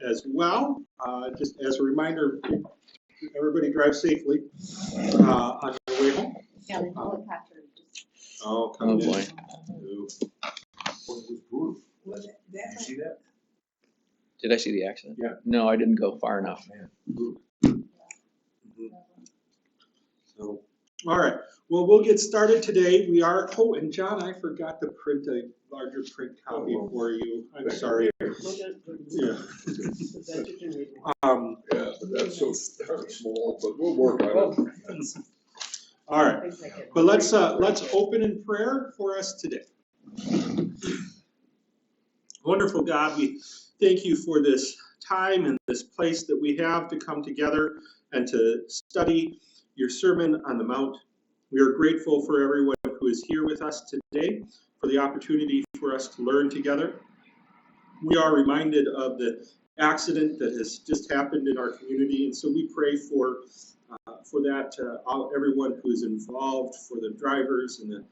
as well. Just as a reminder, everybody drive safely on your way home. Yeah, the helicopter. Oh, coming in. boy. Ooh. Did you see that? Did I see the accident? Yeah. No, I didn't go far enough. So, all right. Well, we'll get started today. We are. Oh, and John, I forgot to print a larger print copy for you. I'm sorry. Yeah. Yeah, but that's so small, but we'll work on it. All right. But let's open in prayer for us today. Wonderful God, we thank you for this time and this place that we have to come together and to study your Sermon on the Mount. We are grateful for everyone who is here with us today, for the opportunity for us to learn together. We are reminded of the accident that has just happened in our community, and so we pray for that, everyone who is involved, for the drivers and the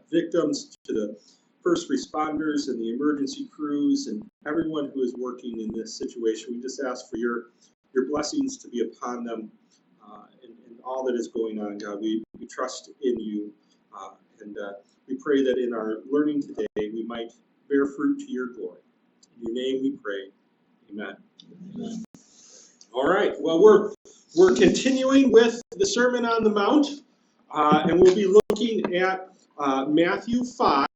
victims, to the first responders and the emergency crews, and everyone who is working in this situation. We just ask for your blessings to be upon them and all that is going on, God. We trust in you, and we pray that in our learning today we might bear fruit to your glory. In your name we pray. Amen. Amen. All right. Well, we're continuing with the Sermon on the Mount, and we'll be looking at Matthew 5,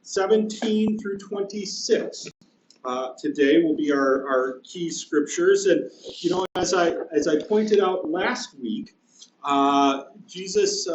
17 through 26. Today will be our key scriptures. And, you know, as I pointed out last week, Jesus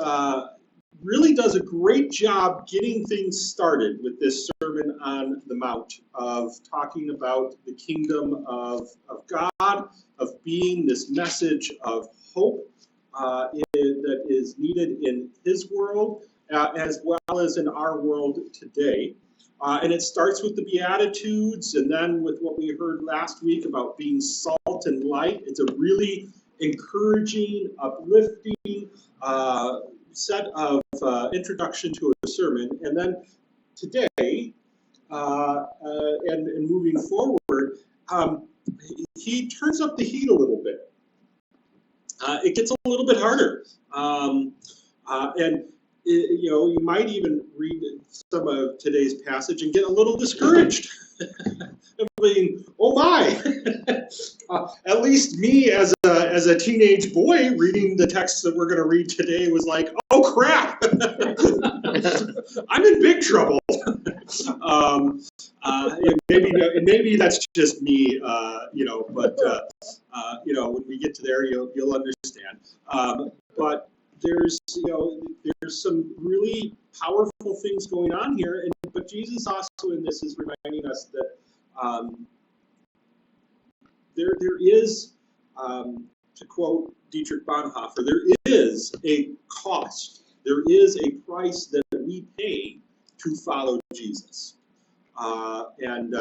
really does a great job getting things started with this Sermon on the Mount, of talking about the kingdom of God, of being this message of hope that is needed in his world, as well as in our world today. And it starts with the Beatitudes, and then with what we heard last week about being salt and light. It's a really encouraging, uplifting set of introduction to a sermon. And then today, and moving forward, he turns up the heat a little bit. It gets a little bit harder. And you know, you might even read some of today's passage and get a little discouraged. I mean, oh my! At least me, as a teenage boy, reading the text that we're going to read today was like, oh crap! I'm in big trouble. Maybe that's just me, you know. But you know, when we get to there, you'll understand. But there's some really powerful things going on here, but Jesus also in this is reminding us that there is, to quote Dietrich Bonhoeffer, there is a cost, there is a price that we pay to follow Jesus, and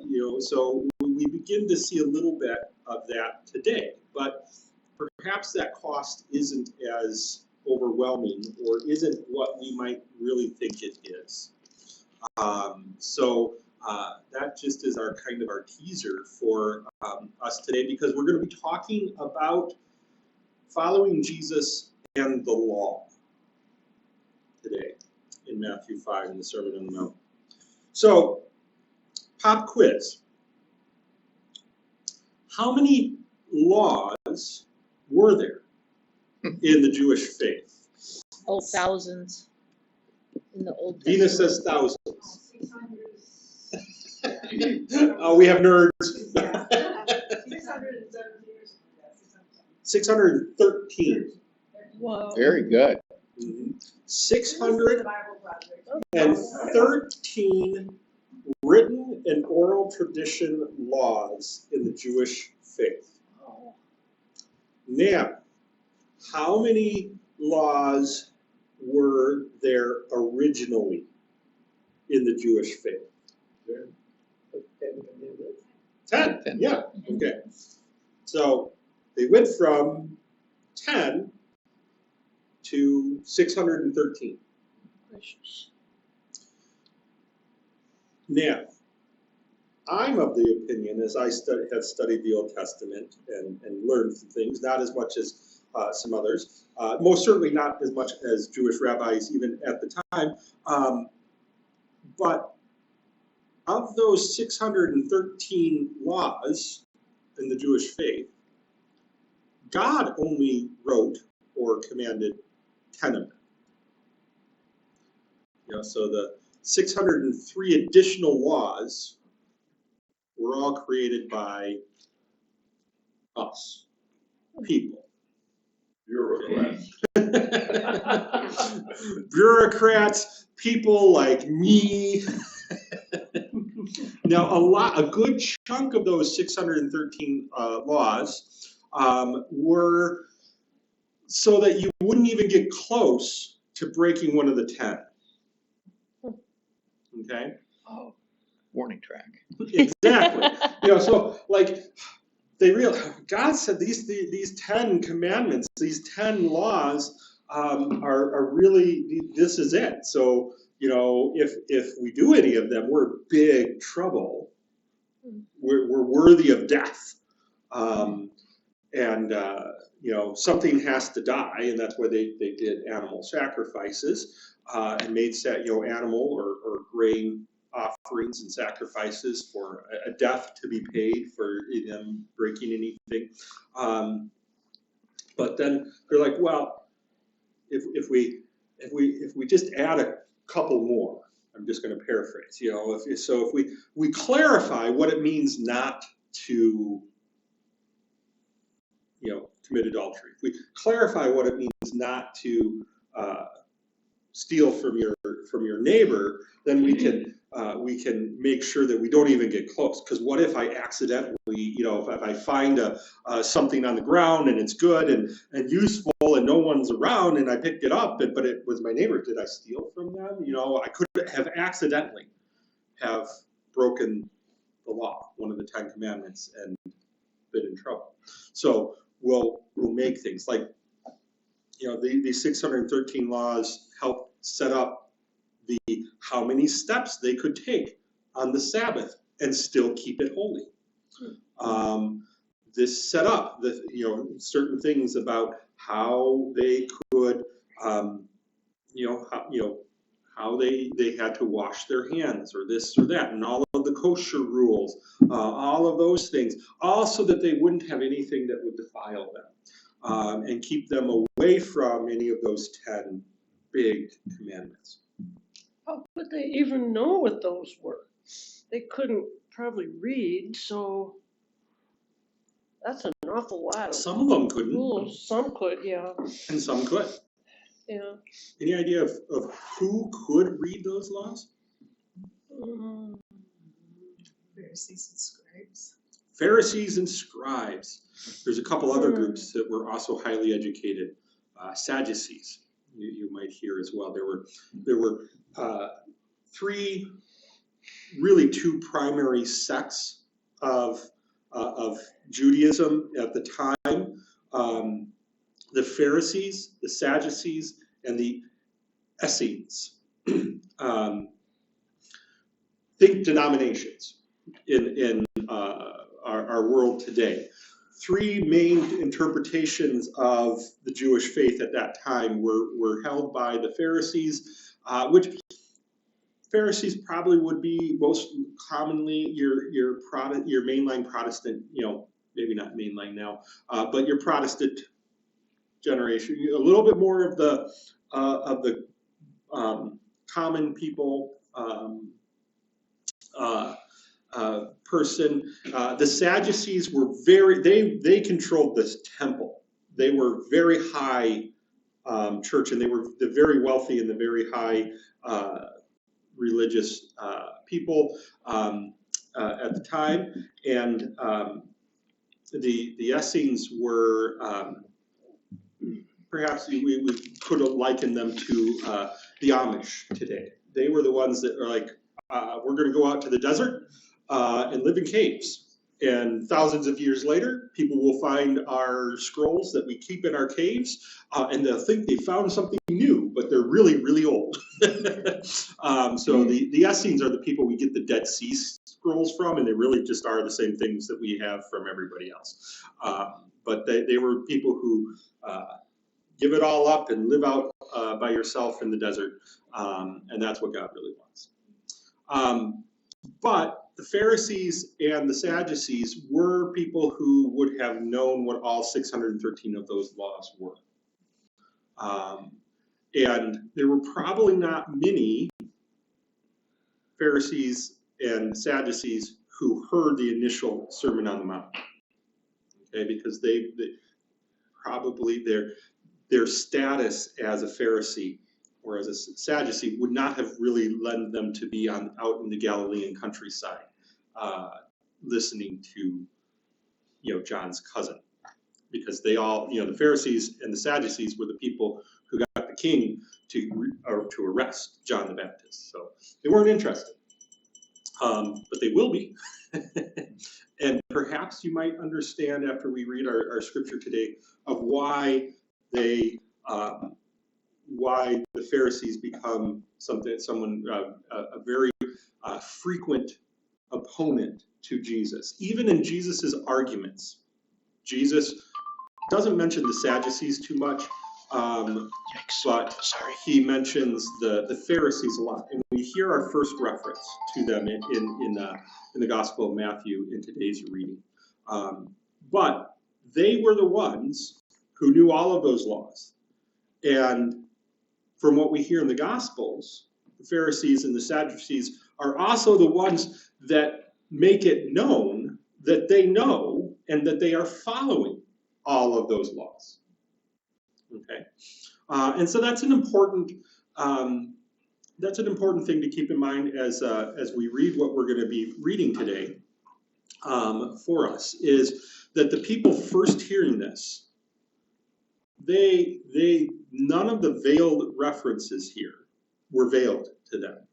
you know, so we begin to see a little bit of that today, but perhaps that cost isn't as overwhelming, or isn't what we might really think it is. So that just is our kind of our teaser for us today, because we're going to be talking about following Jesus and the law today in Matthew 5 in the Sermon on the Mount. So, pop quiz. How many laws were there in the Jewish faith? Oh, thousands in the Old Venus Testament. says thousands. Oh, we have nerds. 613. Whoa. Very good. 613 written and oral tradition laws in the Jewish faith. Now, how many laws were there originally in the Jewish faith? 10. Yeah. Okay. So they went from 10 to 613. Now, I'm of the opinion, as I have studied the Old Testament and learned some things, not as much as some others, most certainly not as much as Jewish rabbis even at the time, but of those 613 laws in the Jewish faith, God only wrote or commanded 10 of them. So the 603 additional laws were all created by us, people. Bureaucrats. Bureaucrats, people like me. Now, a good chunk of those 613 laws were so that you wouldn't even get close to breaking one of the 10. Okay? Oh, warning track. Exactly. So like God said these 10 commandments, these 10 laws are really, this is it. So, if we do any of them, we're in big trouble. We're worthy of death. Something has to die, and that's why they did animal sacrifices and made animal or grain offerings and sacrifices for a death to be paid for them breaking anything. But then they're like, well, if we just add a couple more, I'm just going to paraphrase. If we clarify what it means not to commit adultery. If we clarify what it means not to steal from your neighbor, then we can make sure that we don't even get close. Because what if I accidentally, if I find something on the ground and it's good and useful and no one's around and I picked it up, but it was my neighbor, did I steal from them? I could have accidentally have broken the law, one of the 10 commandments, and been in trouble. So we'll make things like, these 613 laws help set up how many steps they could take on the Sabbath and still keep it holy. This set up certain things about how they could, how they had to wash their hands or this or that, and all of the kosher rules, all of those things, all so that they wouldn't have anything that would defile them, and keep them away from any of those 10 big commandments. How would they even know what those were? They couldn't probably read, so that's an awful lot of Some of them couldn't, rules. Some could, yeah. and some could. Yeah. Any idea of who could read those laws? Pharisees and scribes. Pharisees and scribes. There's a couple other groups that were also highly educated. Sadducees, you might hear as well. There were two primary sects of Judaism at the time. The Pharisees, the Sadducees, and the Essenes. Think denominations in our world today. 3 main interpretations of the Jewish faith at that time were held by the Pharisees, which Pharisees probably would be most commonly your mainline Protestant, maybe not mainline now, but your Protestant generation. A little bit more of the common people person. The Sadducees were they controlled this temple. They were very high church, and they were the very wealthy and the very high religious people at the time. And the Essenes were perhaps we could liken them to the Amish today. They were the ones that are like, we're going to go out to the desert and live in caves And thousands of years later, people will find our scrolls that we keep in our caves, and they'll think they found something new, but they're really, really old. So the Essenes are the people we get the Dead Sea Scrolls from, and they really just are the same things that we have from everybody else. But they were people who give it all up and live out by yourself in the desert, and that's what God really wants. But the Pharisees and the Sadducees were people who would have known what all 613 of those laws were. And there were probably not many Pharisees and Sadducees who heard the initial Sermon on the Mount. Okay, because they probably their status as a Pharisee or as a Sadducee would not have really led them to be out in the Galilean countryside, listening to, John's cousin, because they all, the Pharisees and the Sadducees were the people who got the king to arrest John the Baptist. So they weren't interested, but they will be. And perhaps you might understand after we read our scripture today of why the Pharisees become a very frequent opponent to Jesus. Even in Jesus's arguments, Jesus doesn't mention the Sadducees too much, but he mentions the Pharisees a lot. And we hear our first reference to them in the Gospel of Matthew in today's reading. But they were the ones who knew all of those laws. And from what we hear in the Gospels, the Pharisees and the Sadducees are also the ones that make it known that they know and that they are following all of those laws. Okay, and so that's an important thing to keep in mind as we read what we're going to be reading today. For us is that the people first hearing this, none of the veiled references here were veiled to them.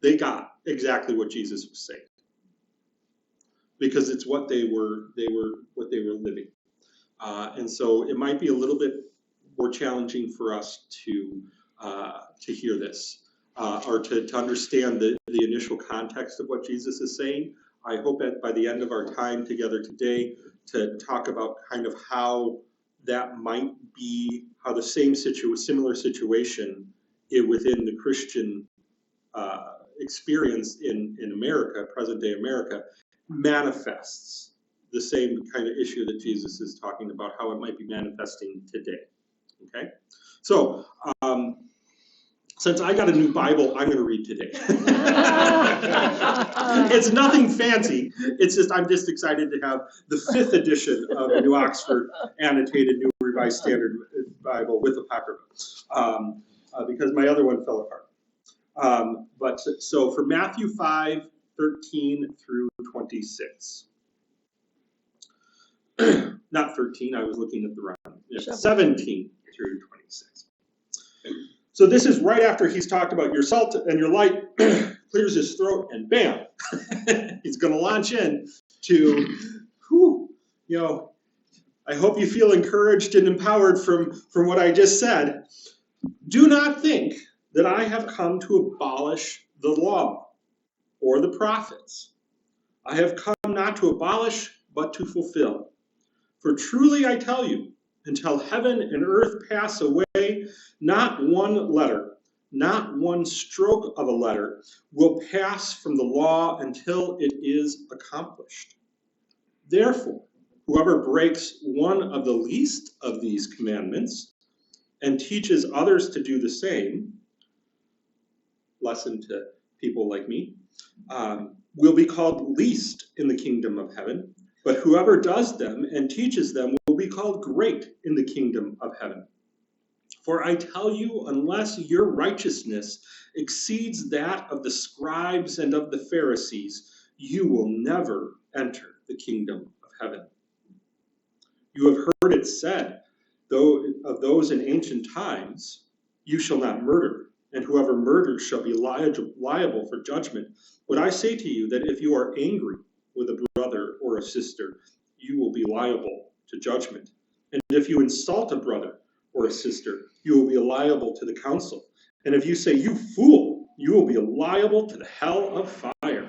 They got exactly what Jesus was saying, because it's what they were living. And so it might be a little bit more challenging for us to hear this or to understand the initial context of what Jesus is saying. I hope that by the end of our time together today to talk about kind of how that might be, how the similar situation within the Christian experience in America, present day America, manifests the same kind of issue that Jesus is talking about, how it might be manifesting today. Okay? So, since I got a new Bible, I'm going to read today. It's nothing fancy. It's just, I'm just excited to have the 5th edition of the New Oxford Annotated New Revised Standard Bible with Apocrypha, because my other one fell apart. But so for Matthew 5:13 through 26. Not 13, I was looking at the wrong. 17 through 26. So this is right after he's talked about your salt and your light, clears his throat, and bam, he's going to launch in to, I hope you feel encouraged and empowered from what I just said. Do not think that I have come to abolish the law or the prophets. I have come not to abolish, but to fulfill. For truly I tell you, until heaven and earth pass away, not one letter, not one stroke of a letter will pass from the law until it is accomplished. Therefore, whoever breaks one of the least of these commandments and teaches others to do the same, lesson to people like me, will be called least in the kingdom of heaven. But whoever does them and teaches them will be called great in the kingdom of heaven. For I tell you, unless your righteousness exceeds that of the scribes and of the Pharisees, you will never enter the kingdom of heaven. You have heard it said, though of those in ancient times, you shall not murder, and whoever murders shall be liable for judgment. But I say to you that if you are angry, with a brother or a sister, you will be liable to judgment. And if you insult a brother or a sister, you will be liable to the council. And if you say, you fool, you will be liable to the hell of fire.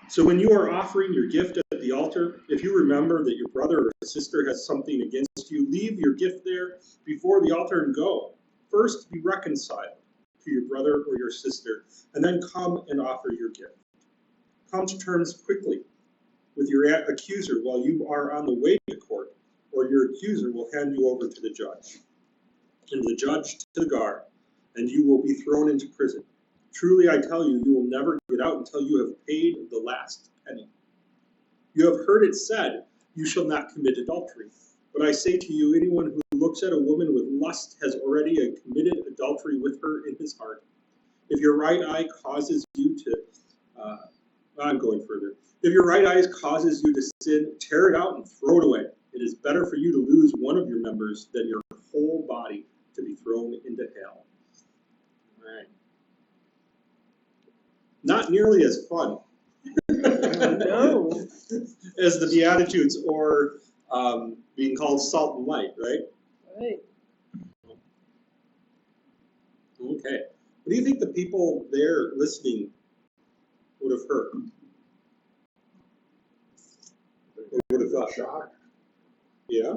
So when you are offering your gift at the altar, if you remember that your brother or sister has something against you, leave your gift there before the altar and go. First, be reconciled to your brother or your sister, and then come and offer your gift. Come to terms quickly with your accuser while you are on the way to court, or your accuser will hand you over to the judge, and the judge to the guard, and you will be thrown into prison. Truly, I tell you, you will never get out until you have paid the last penny. You have heard it said, you shall not commit adultery. But I say to you, anyone who looks at a woman with lust has already committed adultery with her in his heart. If your right eye causes you to, I'm going further. If your right eye causes you to sin, tear it out and throw it away. It is better for you to lose one of your members than your whole body to be thrown into hell. All right. Not nearly as fun No. as the Beatitudes or being called salt and light, right? Right. Okay. What do you think the people there listening would have heard? Or would have thought? Shocked. Yeah.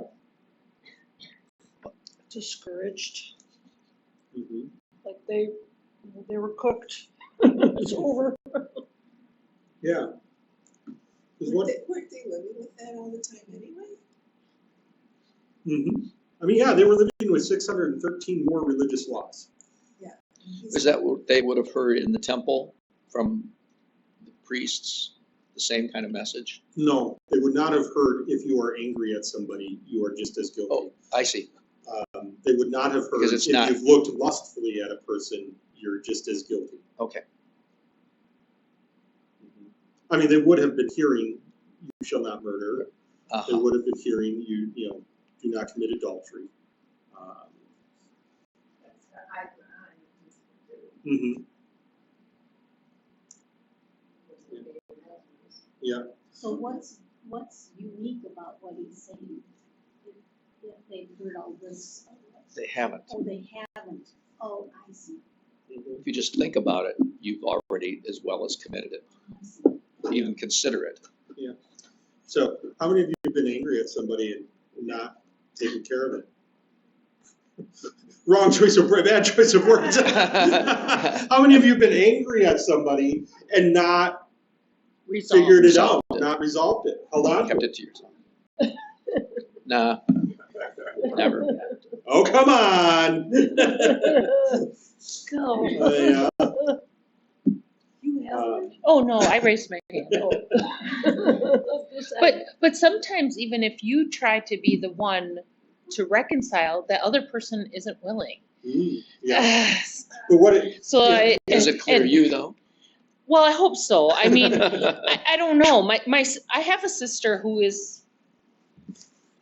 Discouraged, Mm-hmm. like they were cooked. It's over. Yeah. Weren't they living with that all the time anyway? Mm-hmm. I mean, yeah, they were living with 613 more religious laws. Is that what they would have heard in the temple from the priests? The same kind of message? No, they would not have heard if you are angry at somebody, you are just as guilty. Oh, I see. They would not have heard Because it's if not- you've looked lustfully at a person, you're just as guilty. Okay. I mean, they would have been hearing, you shall not murder. They Uh-huh. would have been hearing, you know, do not commit adultery. That's the eye for eye. Mm-hmm. Yeah. So what's unique about what he's saying? If they've heard all this, They haven't. oh, they haven't, oh, I see, If you just think about it, you've already as well as committed it. I see. Even consider it. So, how many of you have been angry at somebody and not taken care of it? Wrong choice of bad choice of words. How many of you have been angry at somebody and not figured it out, Resolved it. not resolved it, held on to Kept it? it to yourself. Nah, never. Oh, come on! Go. Yeah. You have, Oh, no, I raised my hand. But sometimes even if you try to be the one to reconcile, the other person isn't willing. Yeah. But what it, So Yeah. Does it clear you though? Well, I hope so. I mean, I don't know. I have a sister who is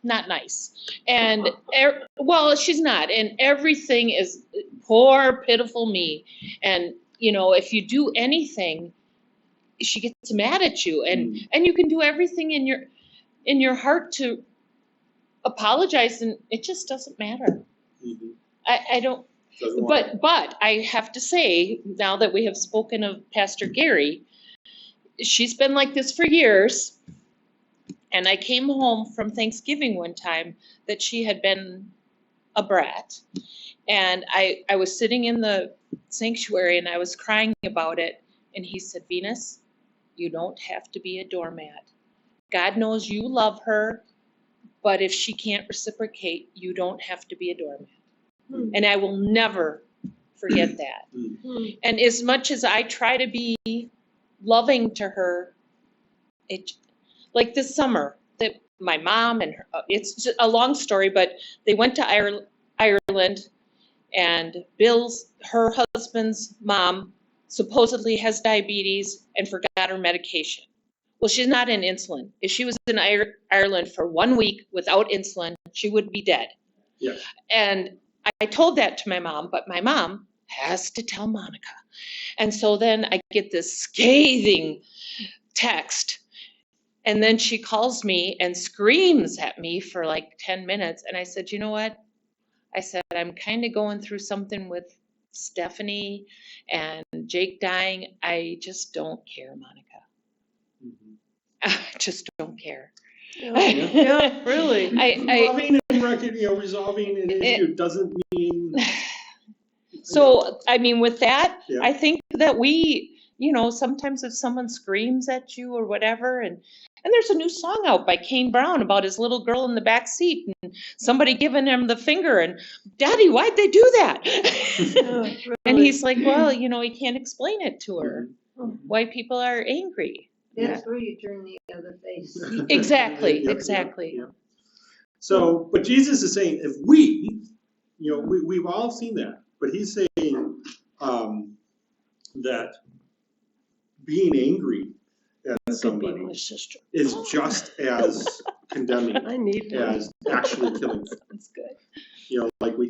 not nice, and well, she's not, and everything is poor, pitiful me. And you know, if you do anything, she gets mad at you, and you can do everything in your heart to apologize, and it just doesn't matter. I don't. doesn't want But I have to say, now that we have spoken of Pastor Gary, she's been like this for years. And I came home from Thanksgiving one time that she had been a brat. And I was sitting in the sanctuary and I was crying about it. And he said, Venus, you don't have to be a doormat. God knows you love her, but if she can't reciprocate, you don't have to be a doormat. And I will never forget that. And as much as I try to be loving to her, like this summer, that my mom and her, it's just a long story, but they went to Ireland, and her husband's mom supposedly has diabetes and forgot her medication. Well, she's not in insulin. If she was in Ireland for 1 week without insulin, she would be dead. Yeah. And I told that to my mom, but my mom has to tell Monica. And so then I get this scathing text. And then she calls me and screams at me for like 10 minutes. And I said, you know what? I said, I'm kind of going through something with Stephanie and Jake dying. I just don't care, Monica. Mhm. I just don't care. Yeah, really. Loving and resolving an issue doesn't mean. So, I mean, with that, Yeah. I think that we, sometimes if someone screams at you or whatever, and there's a new song out by Kane Brown about his little girl in the back seat and somebody giving him the finger and, Daddy, why'd they do that? Yeah, And really. he's like, well, he can't explain it to her, Mhm. why people are angry. That's where you turn the other face. Exactly, Yep, exactly. yep. So, but Jesus is saying, if we've all seen that, but he's saying that being angry at Could be somebody my sister. is just as condemning I need one. as actually killing them. That's good. Like we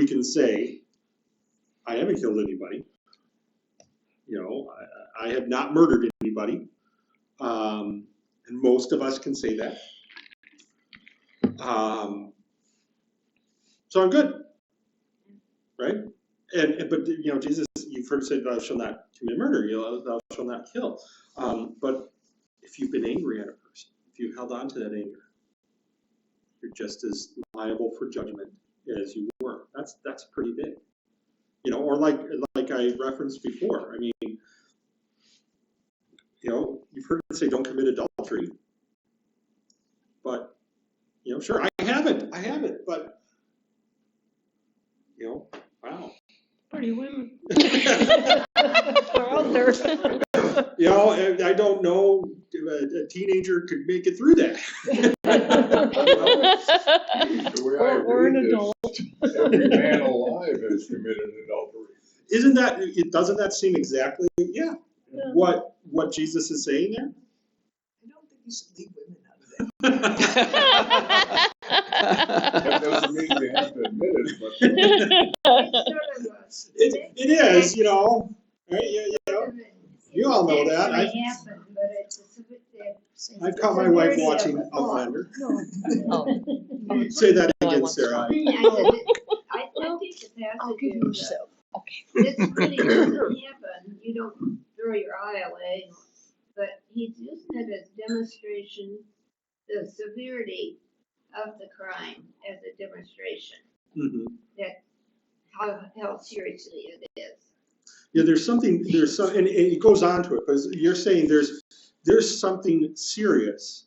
can say, I haven't killed anybody. I have not murdered anybody. And most of us can say that. So I'm good, right? But Jesus, you've heard say, "Thou shalt not commit murder." Thou shalt not kill. But if you've been angry at a person, if you've held on to that anger, you're just as liable for judgment as you were. That's pretty big, Or like I referenced before. I mean, you've heard it say, "Don't commit adultery," but sure, I haven't, but wow. Pretty women. They're out there. I don't know if a teenager could make it through that. The way I Or an read adult. this, every man alive has committed adultery. Doesn't that seem exactly, what Jesus is saying there? I don't think you should leave women out of that. That doesn't mean we have to admit it, but It is, right? You all know that. I've caught my wife watching Outlander. Oh, Say that No, I again, want Sarah. I think the I'll give passage you a is, sip. this really doesn't happen, you don't throw your eye away, but he's using it as demonstration, the severity of the crime as a demonstration, Mhm. that how seriously it is. Yeah, and it goes on to it, because you're saying there's something serious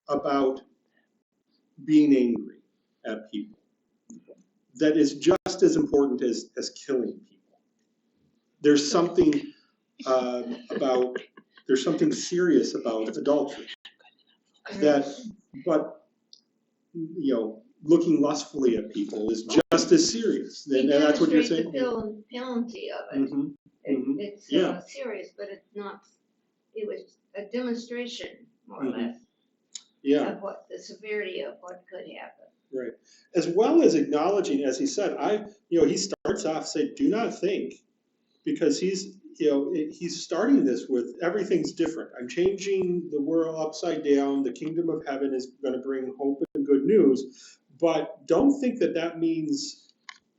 about being angry at people that is just as important as killing people. There's something there's something serious about adultery but looking lustfully at people is just as serious. And that's what you're saying? He demonstrates the penalty of it. Mm-hmm. It's Yeah. serious, but it's not, it was a demonstration, more or Mhm. less, Yeah. of what the severity of what could happen. Right. As well as acknowledging, as he said, he starts off saying, do not think, because he's starting this with everything's different. I'm changing the world upside down. The kingdom of heaven is going to bring hope and good news, but don't think that means,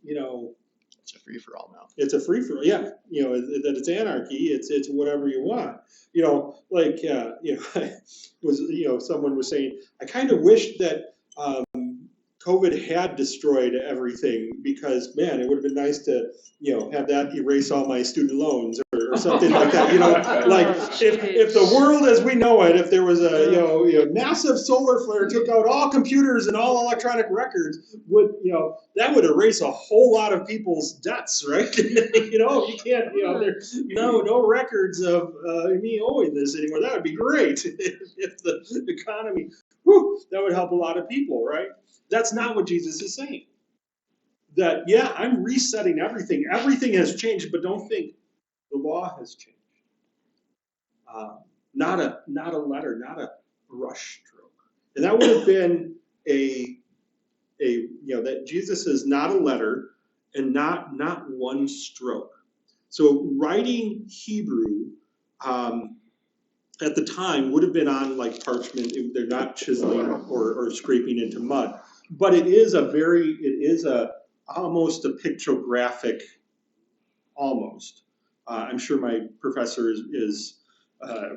It's a free for all now. it's a free for all. Yeah. That it's anarchy. It's whatever you want. Someone was saying, I kind of wish that COVID had destroyed everything, because man, it would have been nice to have that erase all my student loans or something like that. Like if the world as we know it, if there was a massive solar flare took out all computers and all electronic records, that would erase a whole lot of people's debts, right? You can't there's no records of me owing this anymore. That would be great if the economy. That would help a lot of people, right? That's not what Jesus is saying. That, I'm resetting everything. Everything has changed, but don't think the law has changed. Not a letter, not a brush stroke. And that would have been that Jesus is not a letter and not one stroke. So writing Hebrew at the time would have been on like parchment. They're not chiseling or scraping into mud, but it is almost a pictographic, almost. I'm sure my professor is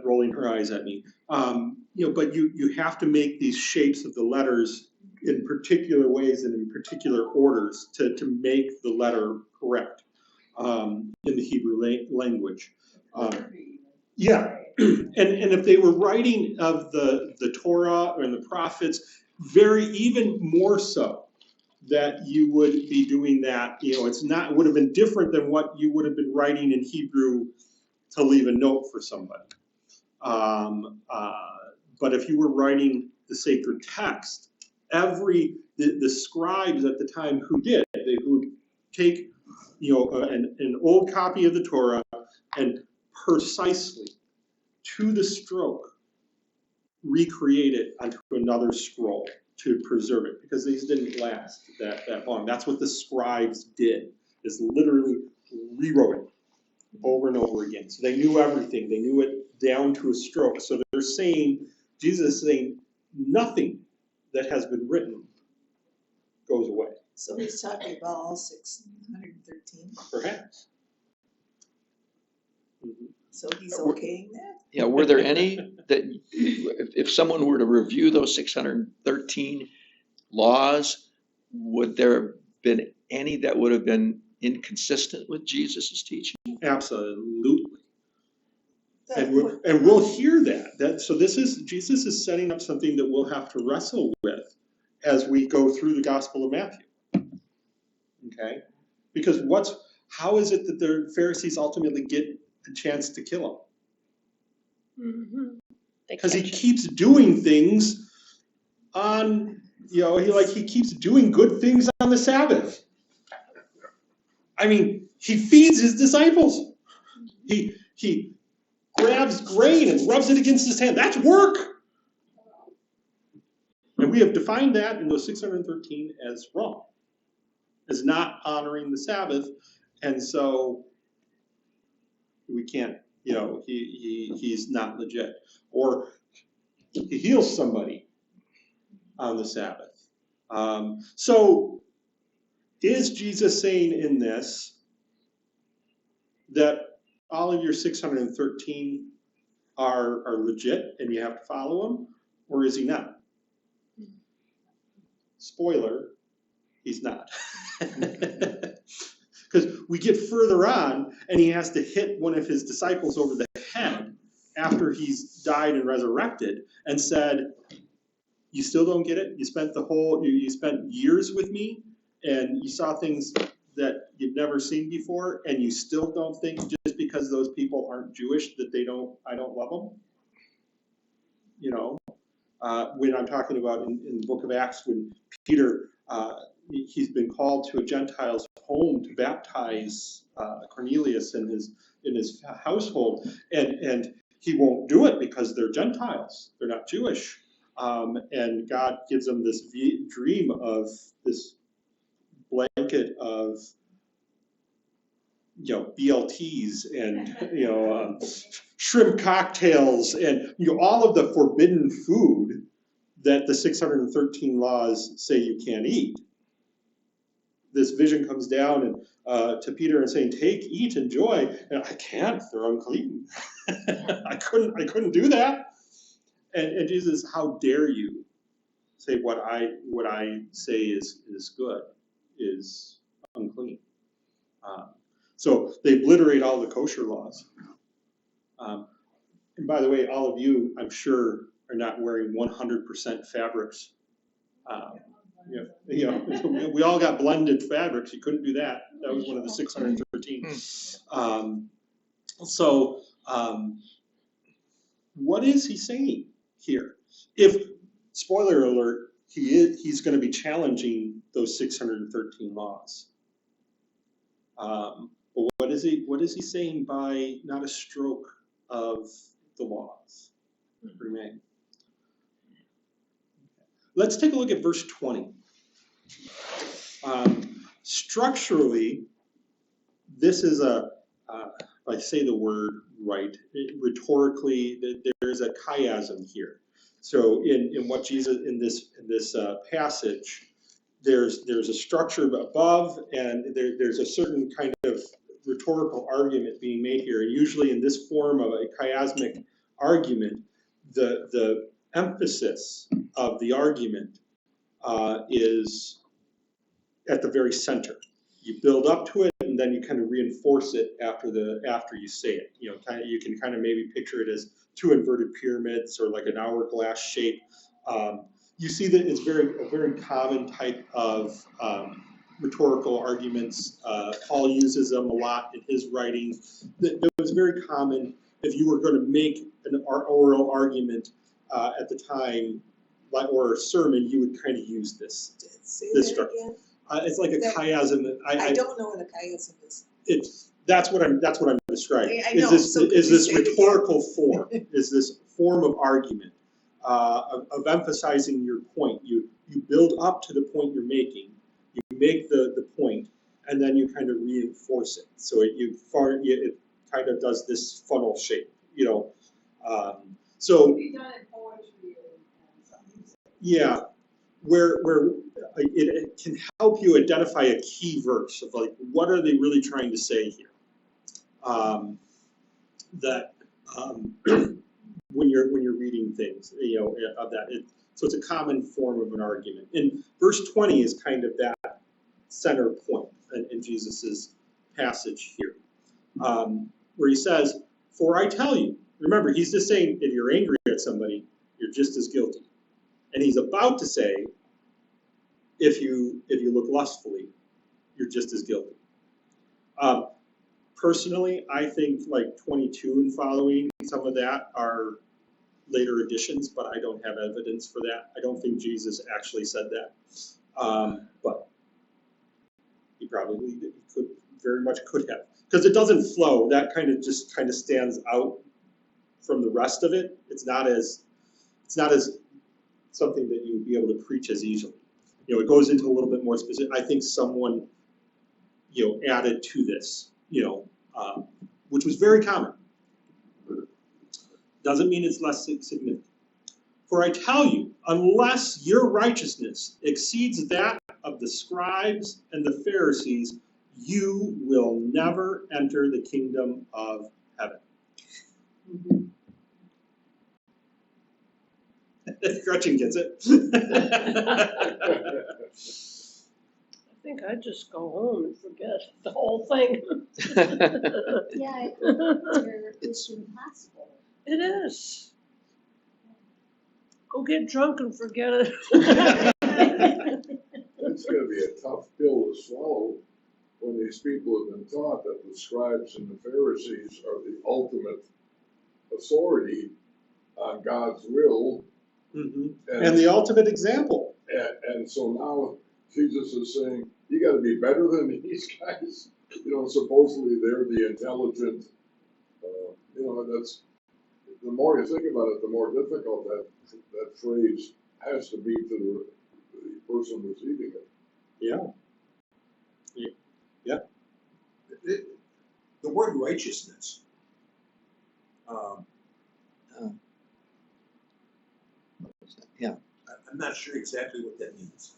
rolling her eyes at me. But you have to make these shapes of the letters in particular ways and in particular orders to make the letter correct in the Hebrew language. Yeah, and if they were writing of the Torah and the prophets, even more so, that you would be doing that. It would have been different than what you would have been writing in Hebrew to leave a note for somebody. But if you were writing the sacred text, the scribes at the time they would take an old copy of the Torah and precisely to the stroke recreate it onto another scroll to preserve it, because these didn't last that long. That's what the scribes did, is literally rewrote it over and over again. So they knew everything. They knew it down to a stroke. So Jesus is saying nothing that has been written goes away. So he's talking about all 613. Perhaps. So he's okaying that? Yeah, were there any that, if someone were to review those 613 laws, would there have been any that would have been inconsistent with Jesus' teaching? Absolutely. And we'll hear that. So Jesus is setting up something that we'll have to wrestle with as we go through the Gospel of Matthew. Okay? Because how is it that the Pharisees ultimately get a chance to kill him? Because he keeps doing things he keeps doing good things on the Sabbath. I mean, he feeds his disciples. He grabs grain and rubs it against his hand. That's work. And we have defined that in those 613 as wrong, as not honoring the Sabbath. And so we can't, he's not legit. Or he heals somebody on the Sabbath. So is Jesus saying in this that all of your 613 are legit and you have to follow them, or is he not? Spoiler, he's not. Because we get further on and he has to hit one of his disciples over the head after he's died and resurrected and said, you still don't get it? You spent years with me and you saw things that you've never seen before, and you still don't think just because those people aren't Jewish that I don't love them? When I'm talking about in the book of Acts, when Peter, he's been called to a Gentile's home to baptize Cornelius and his household, and he won't do it because they're Gentiles, they're not Jewish. And God gives them this dream of this blanket of BLTs and shrimp cocktails and all of the forbidden food that the 613 laws say you can't eat. This vision comes down and to Peter and saying, "Take, eat, enjoy." And I can't; they're unclean. I couldn't do that. And Jesus, how dare you say what I say is good is unclean. So they obliterate all the kosher laws. And by the way, all of you, I'm sure, are not wearing 100% fabrics. We all got blended fabrics. You couldn't do that. That was one of the 613. What is he saying here? If, spoiler alert, he's going to be challenging those 613 laws. But what is he saying by not a stroke of the laws remain? Let's take a look at verse 20. Structurally, this is if I say the word right? Rhetorically, there's a chiasm here. So in what Jesus, in this passage, there's a structure above, and there's a certain kind of rhetorical argument being made here. And usually in this form of a chiasmic argument, the emphasis of the argument is at the very center. You build up to it, and then you kind of reinforce it after you say it. You know, you can kind of maybe picture it as two inverted pyramids or like an hourglass shape. You see that it's a very common type of rhetorical arguments. Paul uses them a lot in his writing. That was very common if you were going to make an oral argument at the time, or a sermon, you would kind of use this structure. Again? It's like a chiasm. I don't know what a chiasm is. That's what I'm describing. I know, Is so could this you say it again? rhetorical form? Is this form of argument of emphasizing your point? You build up to the point you're making. You make the point, and then you kind of reinforce it. So it kind of does this funnel shape. You know, so Be done in poetry and something. yeah. Where it can help you identify a key verse of like, what are they really trying to say here? When you're reading things, you know, of that. So it's a common form of an argument. And verse 20 is kind of that center point in Jesus's passage here, where he says, "For I tell you," remember, he's just saying, if you're angry at somebody, you're just as guilty. And he's about to say, if you look lustfully, you're just as guilty. Personally, I think like 22 and following, some of that are later additions, but I don't have evidence for that. I don't think Jesus actually said that, but he probably very much could have, because it doesn't flow. That kind of stands out from the rest of it. It's not as something that you would be able to preach as easily. You know, it goes into a little bit more specific. I think someone, you know, added to this, you know, which was very common. Doesn't mean it's less significant. For I tell you, unless your righteousness exceeds that of the scribes and the Pharisees, you will never enter the kingdom of heaven. Mm-hmm. Gretchen gets it. I think I'd just go home and forget the whole thing. Yeah, it's impossible. It is. Go get drunk and forget it. It's gonna be a tough pill to swallow when these people have been taught that the scribes and the Pharisees are the ultimate authority on God's will. Mm-hmm. And the ultimate example. And so now Jesus is saying, you gotta be better than these guys. You know, supposedly they're the intelligent, you know, that's, the more you think about it, the more difficult that phrase has to be to the person receiving it. Yeah. Yeah. The word righteousness. Yeah. I'm not sure exactly what that means.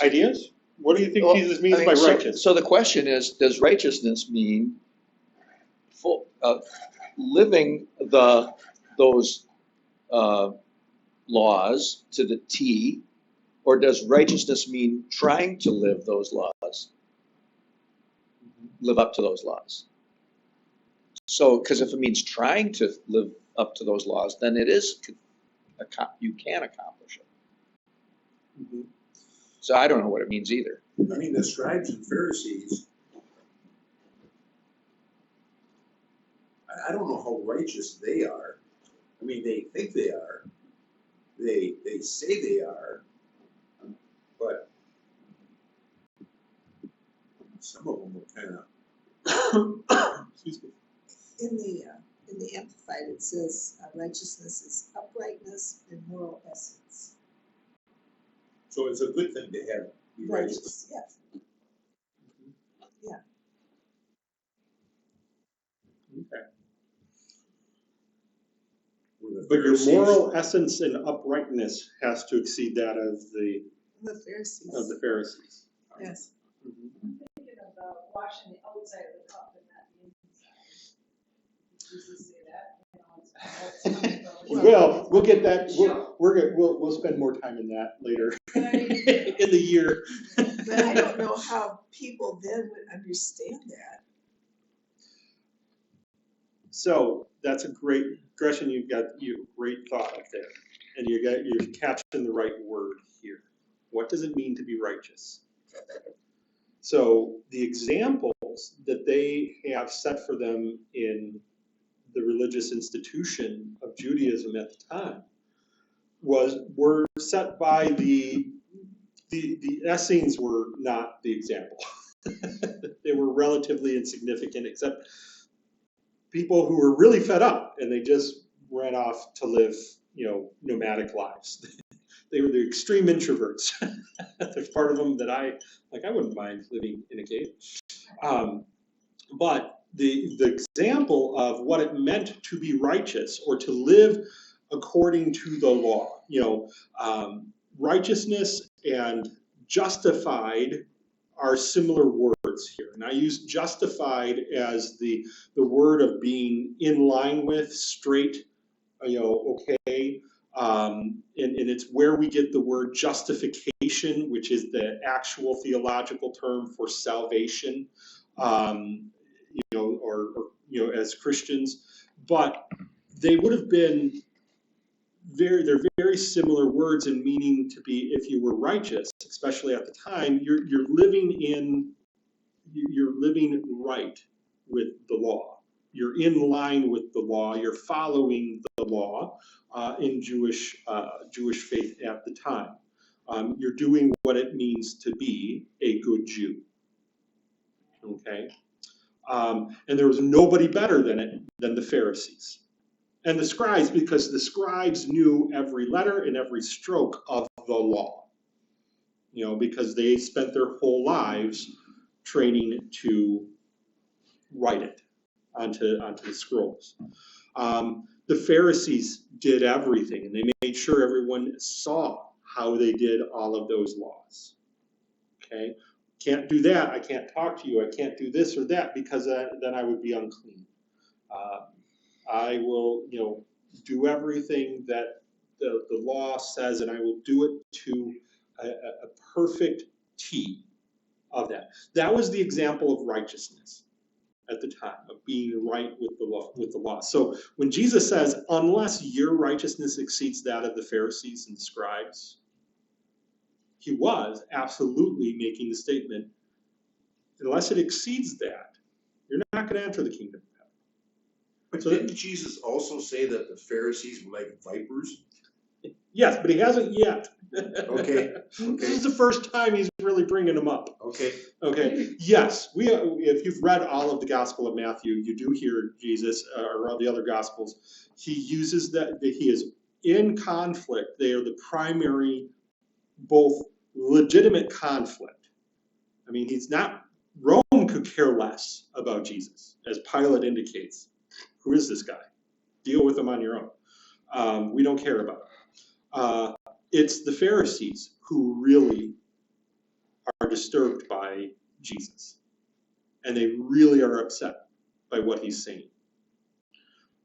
Ideas? What do you think Well, Jesus means I mean, by so- righteous? So the question is, does righteousness mean living those laws to the T, or does righteousness mean trying to live those laws, live up to those laws? So, because if it means trying to live up to those laws, then it is, you can accomplish it. Mm-hmm. So I don't know what it means either. I mean, the scribes and Pharisees, I don't know how righteous they are. I mean, they think they are. They say they are, but some of them are kind of. Excuse me. In the Amplified, it says righteousness is uprightness and moral essence. So it's a good thing to have be righteous. Yes. Yeah. But your Pharisees. moral essence and uprightness has to exceed that of the The Pharisees, Pharisees. yes. Mhm. Thinking of washing the outside of the cup and not the inside. Did Jesus say that? You know, it's We'll get that, we'll spend more time in that later in the year. But I don't know how people then would understand that. So that's a great, Gretchen, you've got great thought up there. And you're catching the right word here. What does it mean to be righteous? So the examples that they have set for them in the religious institution of Judaism at the time were set by the Essenes were not the example. They were relatively insignificant, except people who were really fed up and they just ran off to live, nomadic lives. They were the extreme introverts. There's part of them that I wouldn't mind living in a cave. But the example of what it meant to be righteous or to live according to the law, righteousness and justified are similar words here. And I use justified as the word of being in line with, straight, okay. And it's where we get the word justification, which is the actual theological term for salvation, as Christians. But they would have been they're very similar words in meaning to be, if you were righteous, especially at the time, you're living right with the law. You're in line with the law. You're following the law in Jewish faith at the time. You're doing what it means to be a good Jew. Okay, and there was nobody better than the Pharisees and the scribes, because the scribes knew every letter and every stroke of the law. Because they spent their whole lives training to write it onto the scrolls. The Pharisees did everything, and they made sure everyone saw how they did all of those laws. Okay? Can't do that. I can't talk to you. I can't do this or that, because then I would be unclean. I will, do everything that the law says, and I will do it to a perfect T of that. That was the example of righteousness at the time, of being right with the law. So when Jesus says, unless your righteousness exceeds that of the Pharisees and scribes, he was absolutely making the statement, unless it exceeds that, you're not going to enter the kingdom of heaven. But didn't Jesus also say that the Pharisees were like vipers? Yes, but he hasn't yet. Okay. This is the first time he's really bringing them up. Okay. Yes, if you've read all of the Gospel of Matthew, you do hear Jesus, or all the other Gospels, he uses that he is in conflict. They are the primary, both legitimate conflict. I mean, Rome could care less about Jesus, as Pilate indicates. Who is this guy? Deal with him on your own. We don't care about him. It's the Pharisees who really are disturbed by Jesus. And they really are upset by what he's saying.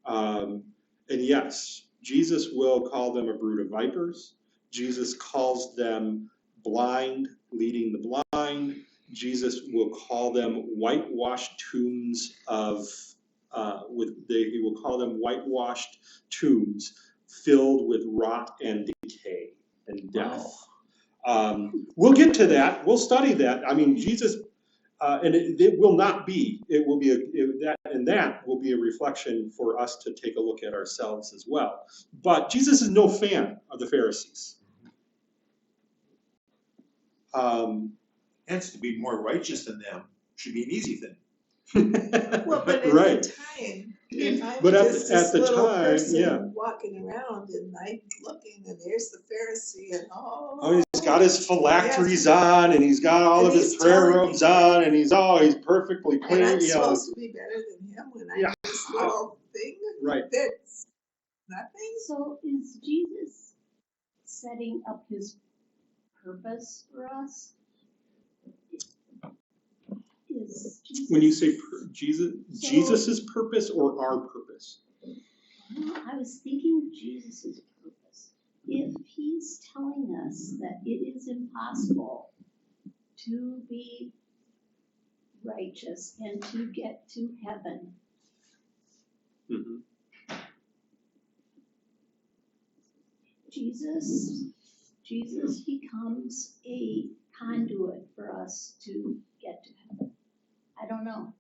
And yes, Jesus will call them a brood of vipers. Jesus calls them blind, leading the blind. Jesus will call them whitewashed tombs he will call them whitewashed tombs filled with rot and decay and death. We'll get to that. We'll study that. I mean, Jesus, and it will not be. It will be that will be a reflection for us to take a look at ourselves as well. But Jesus is no fan of the Pharisees. Hence, to be more righteous than them should be an easy thing. Well, but at Right. the time, if I But was just at this the little time, person yeah. walking around and I'm looking and there's the Pharisee and He's got his phylacteries on, and he's got all And of his he's prayer telling robes me- on, and he's perfectly clean. and I'm supposed to be better than him when I'm Yeah. this little thing. Right. That's Nothing? So is Jesus setting up his purpose for us? Is Jesus? When you say Jesus, So- Jesus's purpose or our purpose? Well, I was thinking Jesus' purpose. If he's telling us that it is impossible to be righteous and to get to heaven, Mhm. Jesus becomes a conduit for us to get to heaven. I don't know.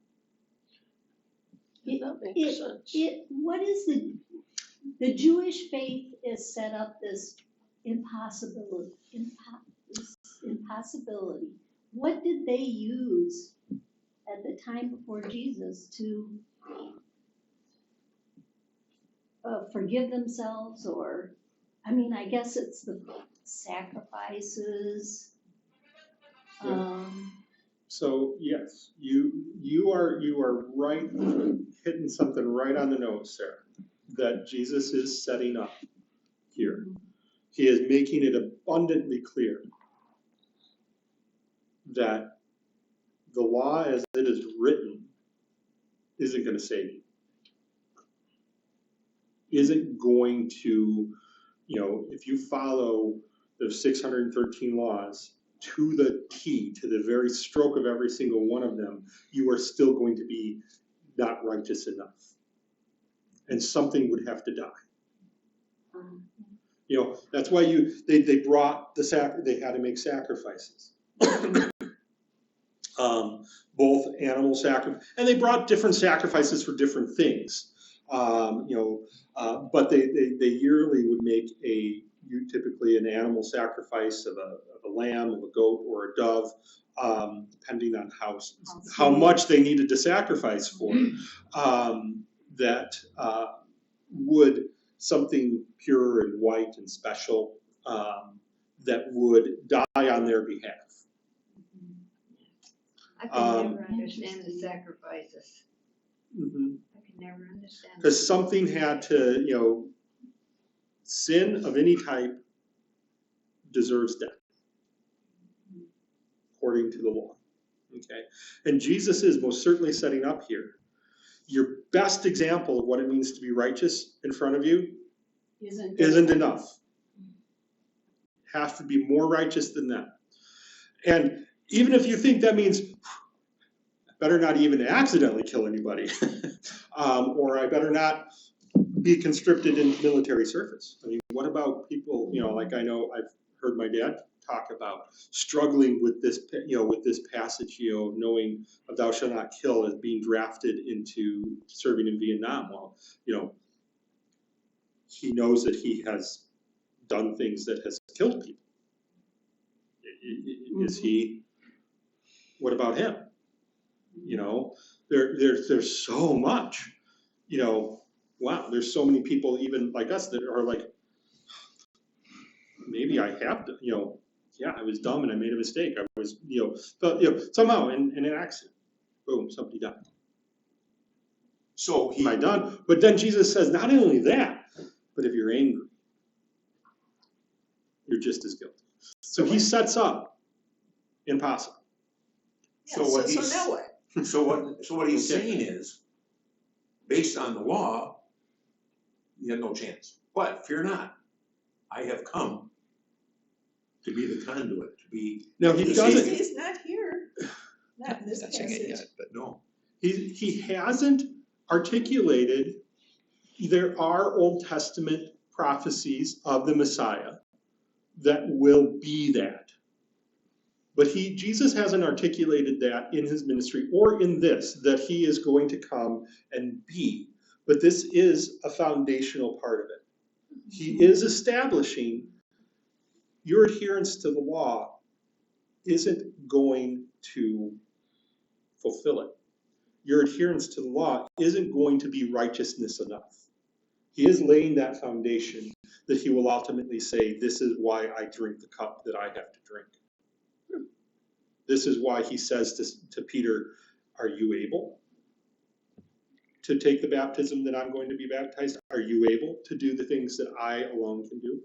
That makes sense. What is the Jewish faith is set up this impossibility. What did they use at the time before Jesus to forgive themselves, or, I mean, I guess it's the sacrifices. Yeah. So yes, you are right, hitting something right on the nose, Sarah, that Jesus is setting up here. He is making it abundantly clear that the law as it is written isn't going to save you. Isn't going to, if you follow the 613 laws to the T, to the very stroke of every single one of them, you are still going to be not righteous enough. And something would have to die. That's why they brought they had to make sacrifices. Both animal sacrifice, and they brought different sacrifices for different things. But they yearly would make typically an animal sacrifice of a lamb, of a goat, or a dove, depending on how much they needed to sacrifice for. That would something pure and white and special that would die on their behalf. I can never understand the sacrifices. Mm-hmm. I can never understand. Because something had to, sin of any type deserves death, according to the law. Okay, and Jesus is most certainly setting up here. Your best example of what it means to be righteous in front of you isn't enough. Has to be more righteous than that. And even if you think that means I better not even accidentally kill anybody, or I better not be conscripted in military service. I mean, what about people, like I know I've heard my dad talk about struggling with this, with this passage, knowing of thou shalt not kill as being drafted into serving in Vietnam. Well, he knows that he has done things that has killed people. Is he, what about him? There's so much, wow, there's so many people even like us that are like, maybe I have to, yeah, I was dumb and I made a mistake. I was, but, somehow in an accident, boom, somebody died. So am I done? But then Jesus says, not only that, but if you're angry, you're just as guilty. So he sets up impossible. So now what? So what he's saying is, based on the law, you have no chance. But fear not, I have come to be the conduit, to be. No, he doesn't. He's not here. Not in this Not saying it passage. yet, but No. He hasn't articulated. There are Old Testament prophecies of the Messiah that will be that. But Jesus hasn't articulated that in his ministry or in this, that he is going to come and be. But this is a foundational part of it. He is establishing your adherence to the law isn't going to fulfill it. Your adherence to the law isn't going to be righteousness enough. He is laying that foundation that he will ultimately say, this is why I drink the cup that I have to drink. This is why he says to Peter, are you able to take the baptism that I'm going to be baptized? Are you able to do the things that I alone can do?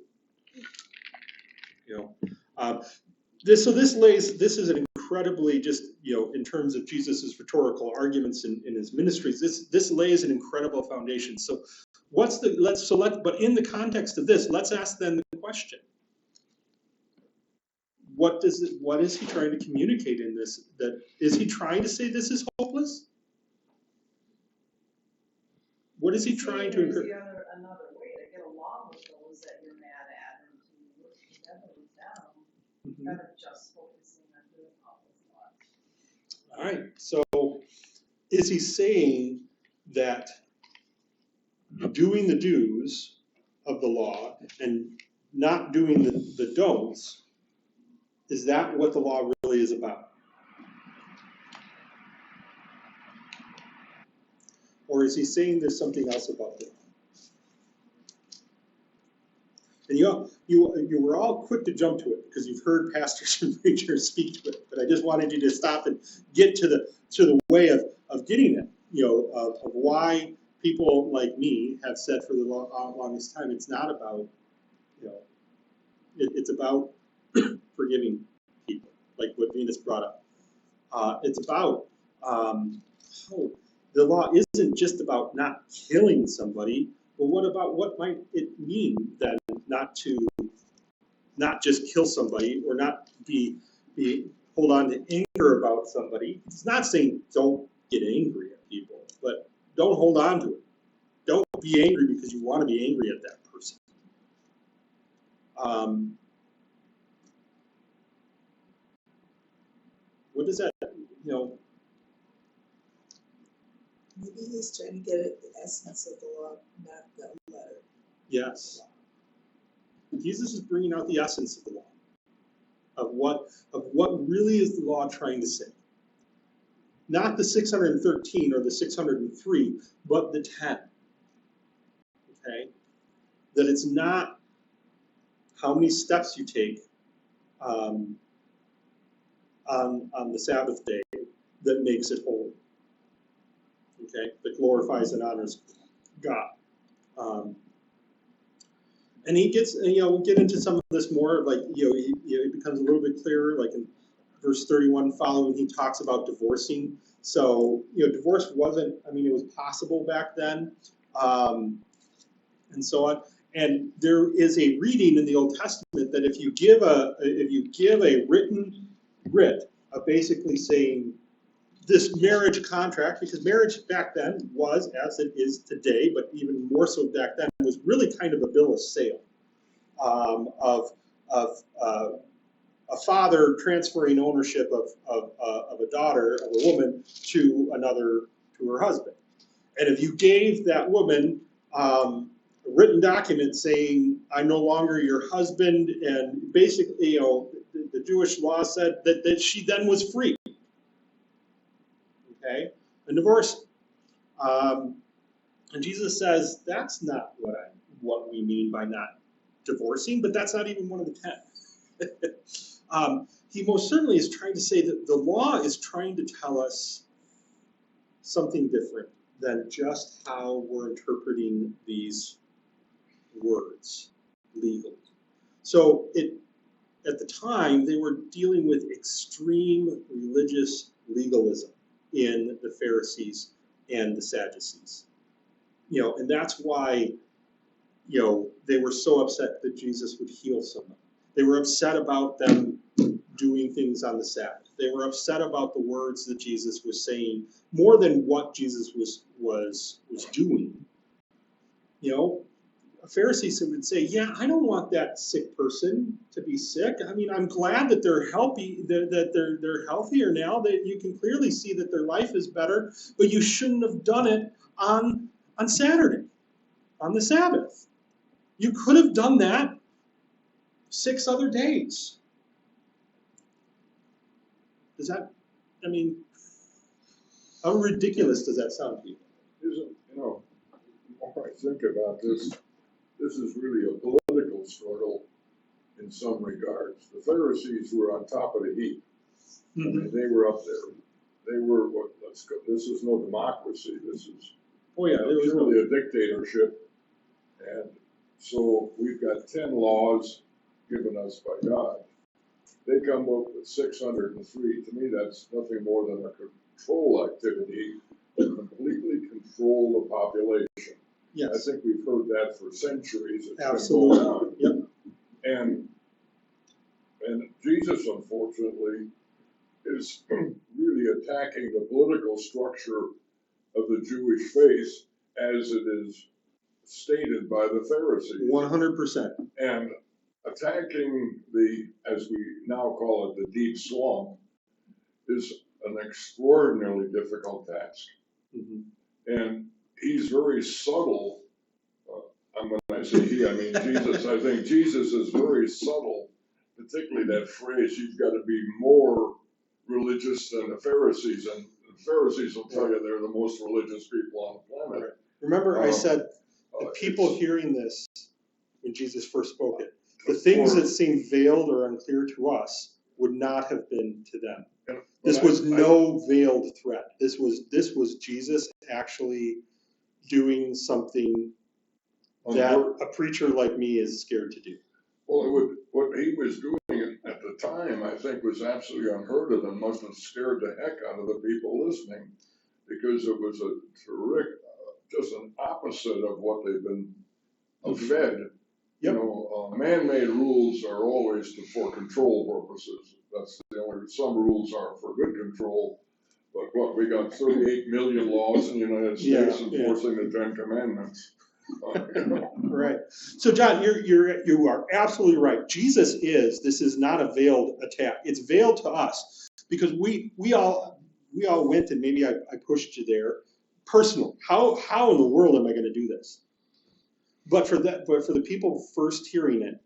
This is an incredibly, just, in terms of Jesus's rhetorical arguments in his ministries, this lays an incredible foundation. So but in the context of this, let's ask then the question. What is he trying to communicate in this? That is he trying to say this is hopeless? What is he trying to encourage? Another way to get along with those that you're mad at and to work together with them, rather than just focusing on doing all those laws. All right, so is he saying that doing the do's of the law and not doing the don'ts, is that what the law really is about? Or is he saying there's something else about it? And you were all quick to jump to it because you've heard pastors and preachers speak to it, but I just wanted you to stop and get to the way of getting it, of why people like me have said for the longest time, it's not about, it's about forgiving people, like what Venus brought up. It's about, the law isn't just about not killing somebody, but what might it mean then not just kill somebody or not hold on to anger about somebody? It's not saying don't get angry at people, but don't hold on to it. Don't be angry because you want to be angry at that person. What does that, Maybe he's trying to get at the essence of the law, not the letter. Yes. Jesus is bringing out the essence of the law, of what really is the law trying to say. Not the 613 or the 603, but the 10. Okay? That it's not how many steps you take on the Sabbath day that makes it holy. Okay? That glorifies and honors God. And he gets, we'll get into some of this more, like, it becomes a little bit clearer, like in verse 31 following, he talks about divorcing. So, divorce wasn't, it was possible back then, and so on. And there is a reading in the Old Testament that if you give a written writ of basically saying this marriage contract, because marriage back then was, as it is today, but even more so back then, was really kind of a bill of sale of a father transferring ownership of a daughter, of a woman, to her husband. And if you gave that woman a written document saying, I'm no longer your husband, and basically, the Jewish law said that she then was free. Okay, and divorce. And Jesus says that's not what we mean by not divorcing, but that's not even one of the 10. He most certainly is trying to say that the law is trying to tell us something different than just how we're interpreting these words legally. So at the time, they were dealing with extreme religious legalism in the Pharisees and the Sadducees. And that's why, they were so upset that Jesus would heal someone. They were upset about them doing things on the Sabbath. They were upset about the words that Jesus was saying more than what Jesus was doing. A Pharisee would say, yeah, I don't want that sick person to be sick. I'm glad that they're healthy, that they're healthier now, that you can clearly see that their life is better, but you shouldn't have done it on Saturday, on the Sabbath. You could have done that 6 other days. Does that, how ridiculous does that sound to you? Isn't, the more I think about this is really a political struggle in some regards. The Pharisees were on top of the heap. Mm-hmm. They were up there. They were, this is no democracy. This is Oh, yeah, there was no, Truly a dictatorship. And so we've got 10 laws given us by God. They come up with 603. To me, that's nothing more than a control activity to completely control the population. I yes, think we've heard that for centuries. It's been going absolutely, on. yep. And Jesus, unfortunately, is really attacking the political structure of the Jewish faith as it is stated by the Pharisees. 100%. And attacking the, as we now call it, the deep swamp, is an extraordinarily difficult task. Mhm. And he's very subtle. And when I say he, I mean Jesus. I think Jesus is very subtle, particularly that phrase, you've got to be more religious than the Pharisees. And the Pharisees will tell you they're the most religious people on the planet. Right. Remember, I said the people it's- hearing this when Jesus first spoke it, the things that seemed veiled or unclear to us would not have been to them. This was no veiled threat. This was Jesus actually doing something that a preacher like me is scared to do. Well, what he was doing at the time, I think, was absolutely unheard of and must have scared the heck out of the people listening, because it was a terrific, just an opposite of what they've been fed. Yep. You know, man-made rules are always for control purposes. That's the only, some rules are for good control. But what, we got 38 million laws in the United States enforcing the 10 Commandments. You know. Right. So John, you are absolutely right. This is not a veiled attack. It's veiled to us because we all went, and maybe I pushed you there, personal. How in the world am I going to do this? But for the people first hearing it,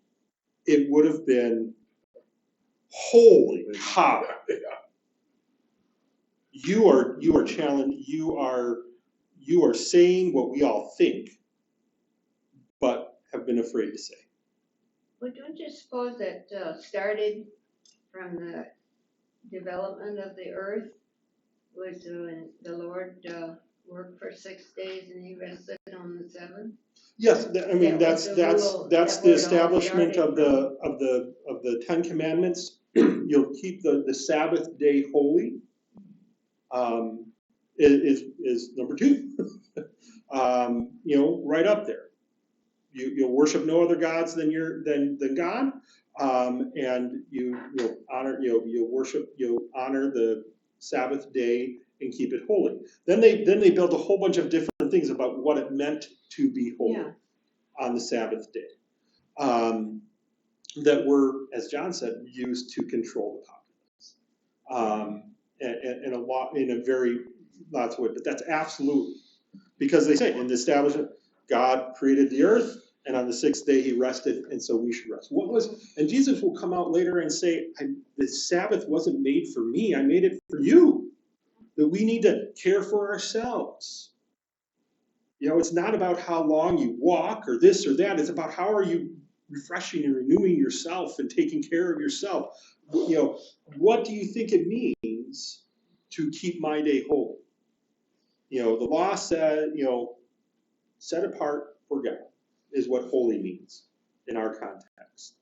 it would have been, holy cow. Yeah. You are challenged, you are saying what we all think, but have been afraid to say. Well, don't you suppose that started from the development of the earth, was when the Lord worked for 6 days and he rested on the seventh? Yes, I mean, That was that's the rule, the that where it all establishment started of the 10 Commandments. You'll keep the Sabbath day holy. Is number 2. Right up there. You'll worship no other gods than God, and you'll honor the Sabbath day and keep it holy. Then they built a whole bunch of different things about what it meant to be holy Yeah. on the Sabbath day, that were, as John said, used to control the populace, and a lot in a very lots of ways. But that's absolutely because they say in the establishment, God created the earth, and on the 6th day he rested, and so we should rest. And Jesus will come out later and say, the Sabbath wasn't made for me, I made it for you. That we need to care for ourselves. It's not about how long you walk or this or that, it's about how are you refreshing and renewing yourself and taking care of yourself. What do you think it means to keep my day holy? The law said, set apart for God is what holy means in our context.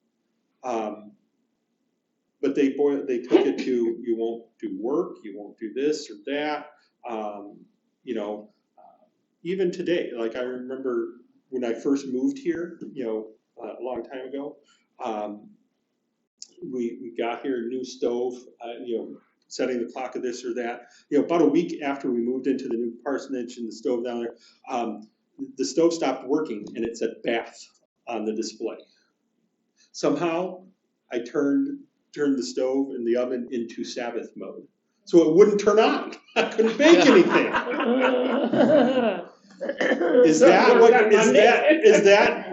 But they took it to, you won't do work, you won't do this or that. Even today, like I remember when I first moved here, a long time ago, we got here, new stove, setting the clock of this or that. About a week after we moved into the new parsonage and the stove down there, the stove stopped working and it said bath on the display. Somehow I turned the stove and the oven into Sabbath mode, so it wouldn't turn on. I couldn't bake anything. Is that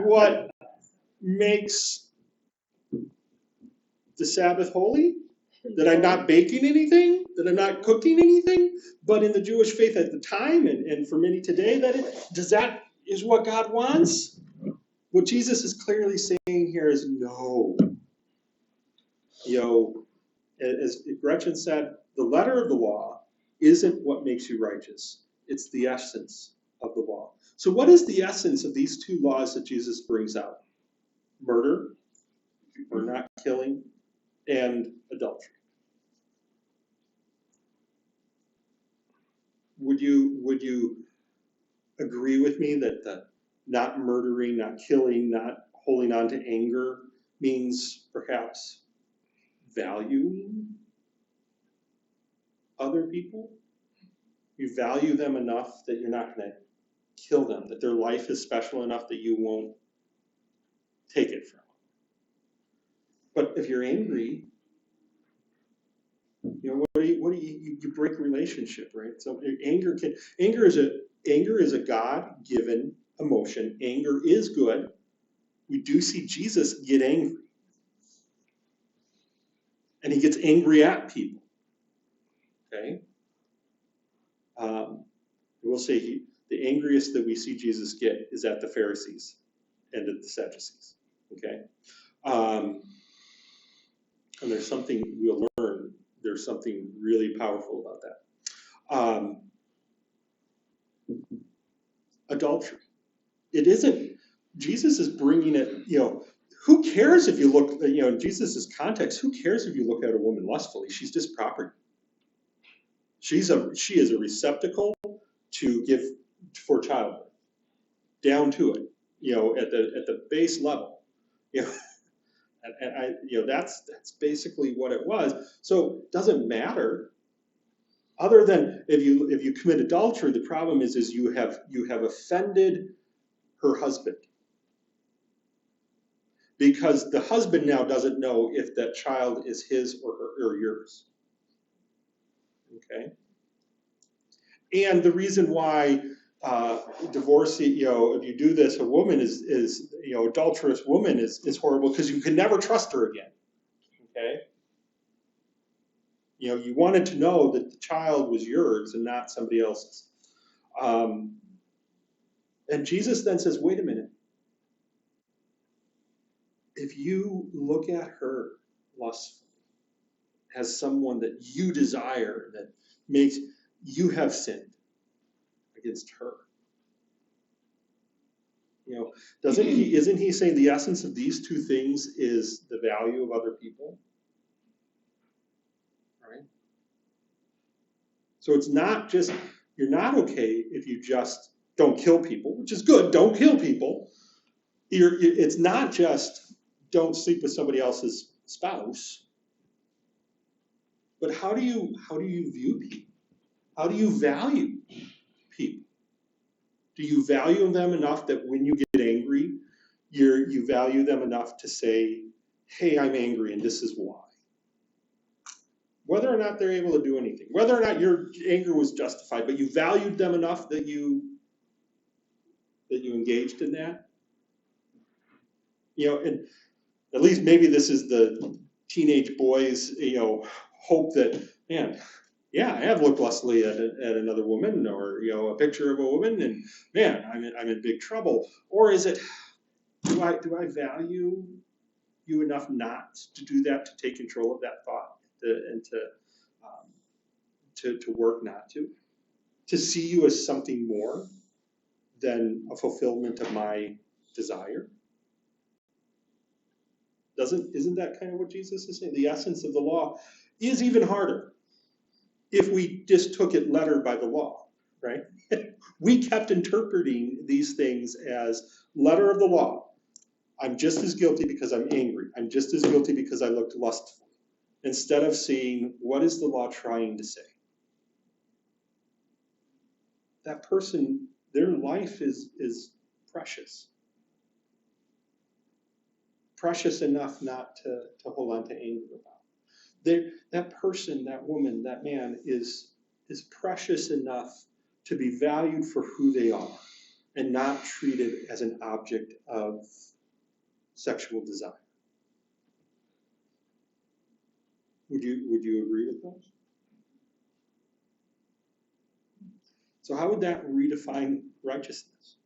what makes the Sabbath holy? That I'm not baking anything? That I'm not cooking anything? But in the Jewish faith at the time, and for many today, that is what God wants? What Jesus is clearly saying here is no. As Gretchen said, the letter of the law isn't what makes you righteous. It's the essence of the law. So what is the essence of these two laws that Jesus brings out? Murder, or not killing, and adultery. Would you agree with me that the not murdering, not killing, not holding on to anger means perhaps valuing other people? You value them enough that you're not going to kill them, that their life is special enough that you won't take it from them. But if you're angry, what do you break relationship, right? So anger is a God-given emotion. Anger is good. We do see Jesus get angry. And he gets angry at people. Okay? We'll say the angriest that we see Jesus get is at the Pharisees and at the Sadducees. Okay? And there's something we'll learn. There's something really powerful about that. Adultery. It isn't, Jesus is bringing it, who cares if you look, in Jesus' context, who cares if you look at a woman lustfully? She's just property. She is a receptacle to give for childbirth, down to it, at the base level, and that's basically what it was. So it doesn't matter, other than if you commit adultery, the problem is you have offended her husband, because the husband now doesn't know if that child is his or yours. Okay. And the reason why divorcee, if you do this, a woman is adulterous woman is horrible, because you can never trust her again. Okay. You wanted to know that the child was yours and not somebody else's. And Jesus then says, wait a minute. If you look at her lustfully as someone that you desire, that makes you have sinned against her. Isn't he saying the essence of these two things is the value of other people? Right? So it's not just, you're not okay if you just don't kill people, which is good, don't kill people. It's not just don't sleep with somebody else's spouse, but how do you view people? How do you value people? Do you value them enough that when you get angry, you value them enough to say, hey, I'm angry and this is why? Whether or not they're able to do anything, whether or not your anger was justified, but you valued them enough that you engaged in that. And at least maybe this is the teenage boys, hope that, man, yeah, I have looked lustfully at another woman, or a picture of a woman, and man, I'm in big trouble. Or is it, do I value you enough not to do that, to take control of that thought, and to work not to see you as something more than a fulfillment of my desire? Isn't that kind of what Jesus is saying? The essence of the law is even harder if we just took it letter by the law, right? We kept interpreting these things as letter of the law. I'm just as guilty because I'm angry. I'm just as guilty because I looked lustful. Instead of seeing, what is the law trying to say? That person, their life is precious. Precious enough not to hold on to anger about. That person, that woman, that man is precious enough to be valued for who they are and not treated as an object of sexual desire. Would you agree with those? So how would that redefine righteousness?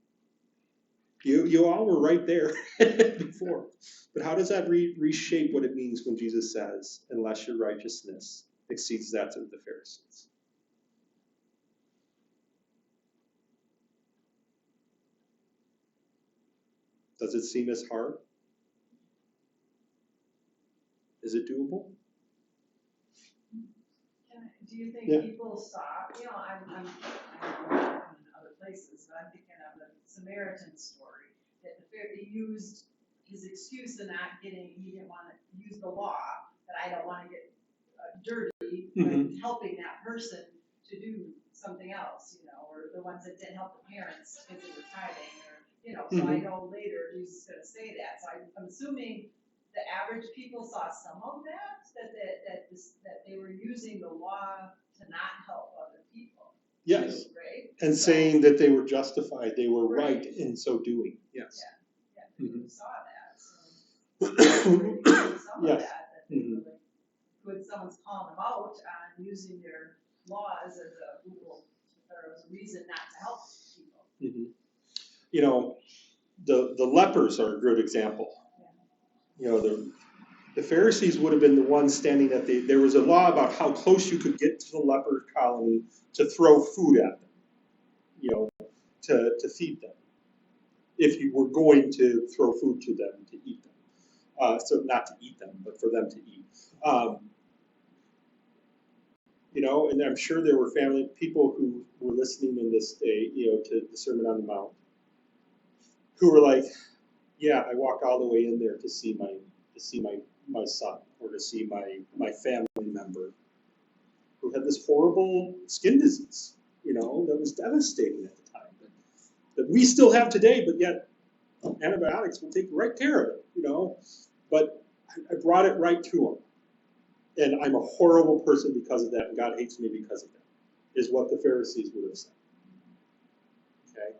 You all were right there before, but how does that reshape what it means when Jesus says, unless your righteousness exceeds that of the Pharisees? Does it seem as hard? Is it doable? Do you think Yeah. people saw, I'm in other places, but I'm thinking of the Samaritan story, that he used his excuse of not getting, he didn't want to use the law, that I don't want to get dirty, by helping that person to do something else, or the ones that didn't help the parents because they were tithing, or, so I know later Jesus is going to say that, so I'm assuming the average people saw some of that they were using the law to not help other people. Yes. Too, right? And So, saying that they were justified, they were right Right. in so doing. Yes. Yeah, people saw that, so. Some Yes. of that they really, when someone's calling them out on using their laws as a rule, or as a reason not to help people. The lepers are a good example. The Pharisees would have been the ones standing at there was a law about how close you could get to the leper colony to throw food at them, to feed them, if you were going to throw food to them to eat them. So not to eat them, but for them to eat. And I'm sure there were people who were listening in this day, to the Sermon on the Mount, who were like, yeah, I walked all the way in there to see my son, or to see my family member who had this horrible skin disease, that was devastating at the time, that we still have today, but yet antibiotics will take right care of it, But I brought it right to him. And I'm a horrible person because of that, and God hates me because of that, is what the Pharisees would have said. Okay?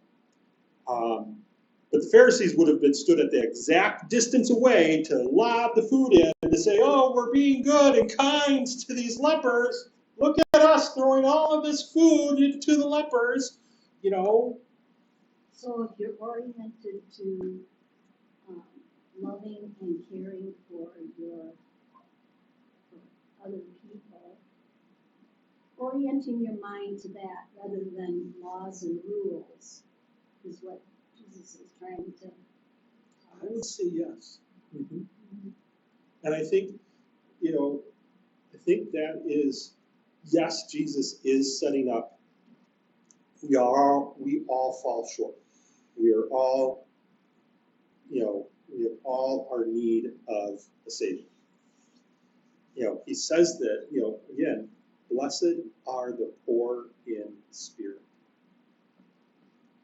But the Pharisees would have been stood at the exact distance away to lob the food in and to say, oh, we're being good and kind to these lepers. Look at us throwing all of this food to the lepers, So if you're oriented to loving and caring for other people, orienting your mind to that rather than laws and rules is what Jesus is trying to tell I would us. say yes. And I think, that is, yes, Jesus is setting up. We all fall short. We are all, we have all our need of a Savior. He says that, again, blessed are the poor in spirit.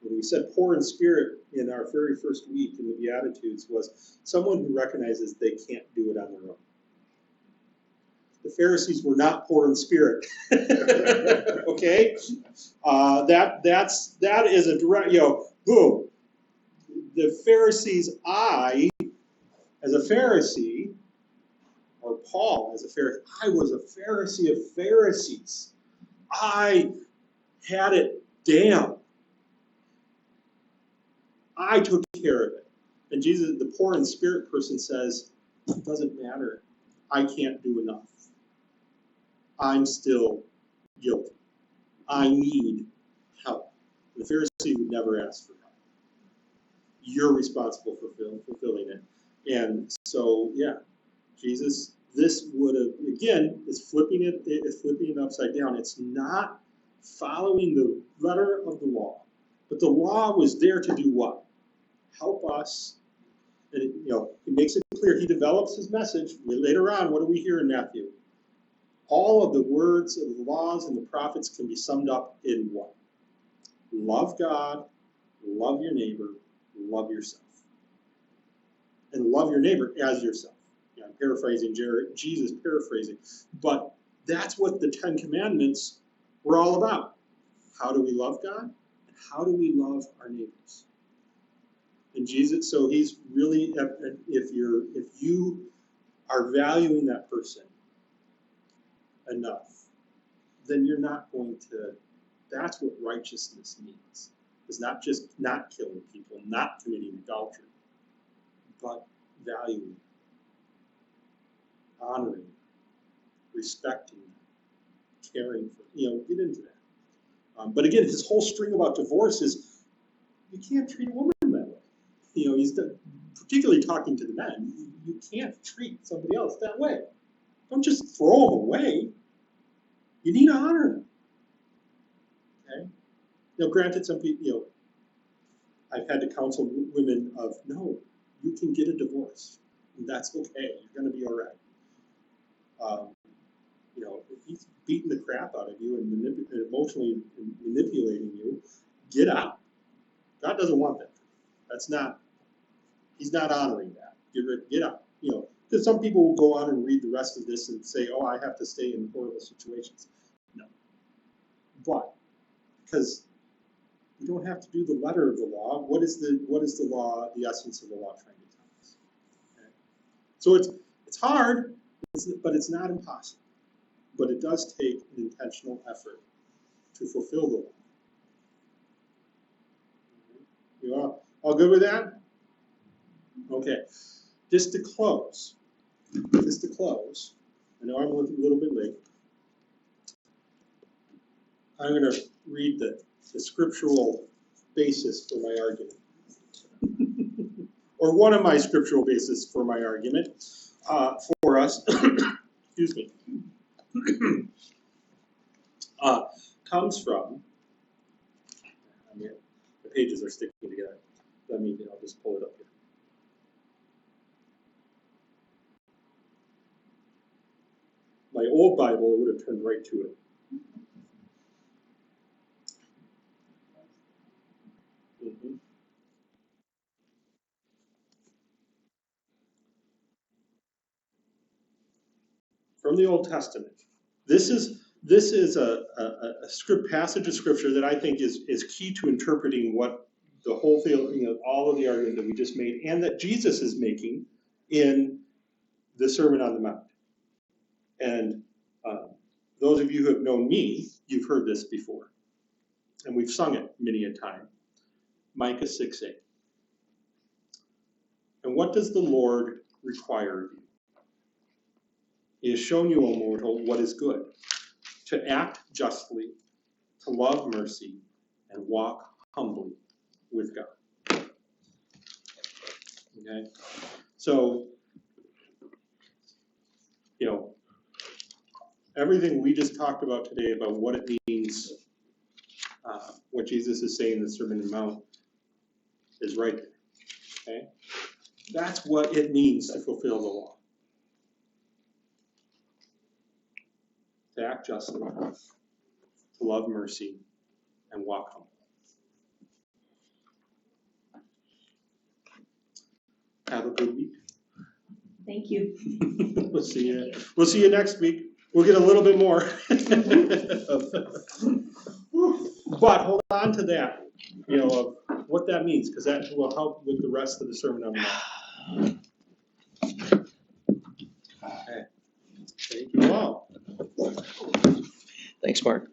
When we said poor in spirit in our very first week in the Beatitudes was someone who recognizes they can't do it on their own. The Pharisees were not poor in spirit. Okay? That is a direct, boom. The Pharisees, as a Pharisee, or Paul as a Pharisee, I was a Pharisee of Pharisees. I had it down. I took care of it. And Jesus, the poor in spirit person, says, it doesn't matter. I can't do enough. I'm still guilty. I need help. The Pharisee would never ask for help. You're responsible for fulfilling it. And so, yeah, Jesus, this would have, again, is flipping it upside down. It's not following the letter of the law. But the law was there to do what? Help us. And he makes it clear. He develops his message. Later on, what do we hear in Matthew? All of the words of the laws and the prophets can be summed up in what? Love God, love your neighbor, love yourself. And love your neighbor as yourself. I'm paraphrasing Jesus paraphrasing. But that's what the Ten Commandments were all about. How do we love God? And how do we love our neighbors? And Jesus, so he's really, if you are valuing that person enough, then you're not going to, that's what righteousness means. It's not just not killing people, not committing adultery, but valuing, honoring, respecting, caring for, get into that. But again, his whole string about divorce is, you can't treat a woman that way. He's particularly talking to the men. You can't treat somebody else that way. Don't just throw them away. You need to honor them. Okay? Granted, some people, I've had to counsel women of, no, you can get a divorce. And that's okay. You're going to be all right. If he's beating the crap out of you and emotionally manipulating you, get out. God doesn't want that. He's not honoring that. Get out. Because some people will go on and read the rest of this and say, oh, I have to stay in horrible situations. No. But, because you don't have to do the letter of the law. What is the law, the essence of the law trying to tell us? Okay? So it's hard, but it's not impossible. But it does take an intentional effort to fulfill the law. You all good with that? Okay. Just to close, I know I'm a little bit late. I'm going to read the scriptural basis for my argument. Or one of my scriptural bases for my argument for us, excuse me, comes from, the pages are sticking together. I'll just pull it up here. My old Bible, it would have turned right to it. From the Old Testament. This is a passage of scripture that I think is key to interpreting what the whole thing, all of the argument that we just made, and that Jesus is making in the Sermon on the Mount. And those of you who have known me, you've heard this before, and we've sung it many a time. Micah 6:8. And what does the Lord require of you? He has shown you, O mortal, what is good, to act justly, to love mercy, and walk humbly with God. Okay? So, everything we just talked about today about what it means, what Jesus is saying in the Sermon on the Mount is right there. Okay? That's what it means to fulfill the law. To act justly, to love mercy, and walk humbly. Have a good week. Thank you. We'll see you next week. We'll get a little bit more. But hold on to that, of what that means, because that will help with the rest of the Sermon on the Mount. Okay. Thank you all. Thanks, Mark.